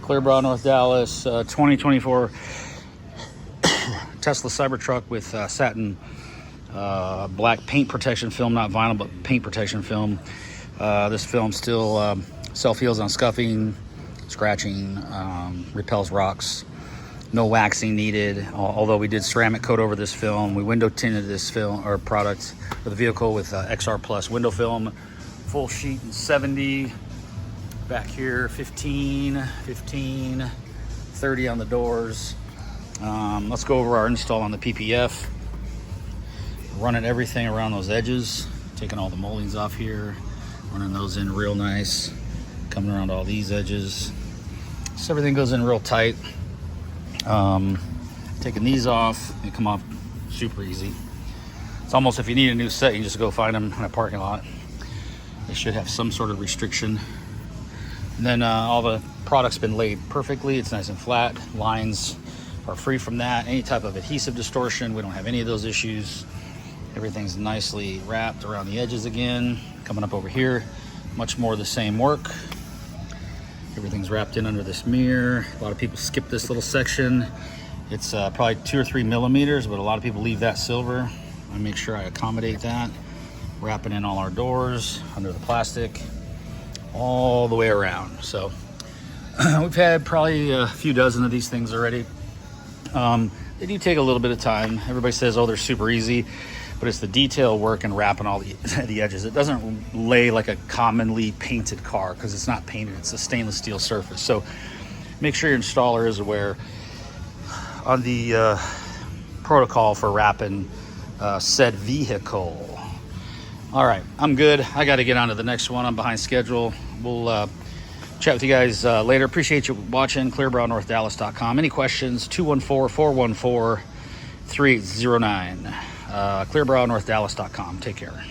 Clearbrow, North Dallas, 2024 Tesla Cybertruck with satin black paint protection film, not vinyl, but paint protection film. This film still self-heals on scuffing, scratching, repels rocks. No waxing needed, although we did ceramic coat over this film. We window tinted this film or product for the vehicle with XR Plus window film. Full sheet in 70. Back here, 15, 15, 30 on the doors. Let's go over our install on the PPF. Running everything around those edges, taking all the moldings off here, running those in real nice, coming around all these edges. So everything goes in real tight. Taking these off, they come off super easy. It's almost, if you need a new set, you just go find them in a parking lot. They should have some sort of restriction. And then all the product's been laid perfectly. It's nice and flat. Lines are free from that. Any type of adhesive distortion, we don't have any of those issues. Everything's nicely wrapped around the edges again. Coming up over here, much more of the same work. Everything's wrapped in under this mirror. A lot of people skip this little section. It's probably 2 or 3 millimeters, but a lot of people leave that silver. I make sure I accommodate that. Wrapping in all our doors under the plastic, all the way around. So we've had probably a few dozen of these things already. They do take a little bit of time. Everybody says, oh, they're super easy, but it's the detail work and wrapping all the edges. It doesn't lay like a commonly painted car because it's not painted. It's a stainless steel surface. So make sure your installer is aware on the protocol for wrapping said vehicle. All right, I'm good. I got to get on to the next one. I'm behind schedule. We'll chat with you guys later. Appreciate you watching. ClearbrowNorthDallas.com. Any questions? 214-414-3809. ClearbrowNorthDallas.com. Take care.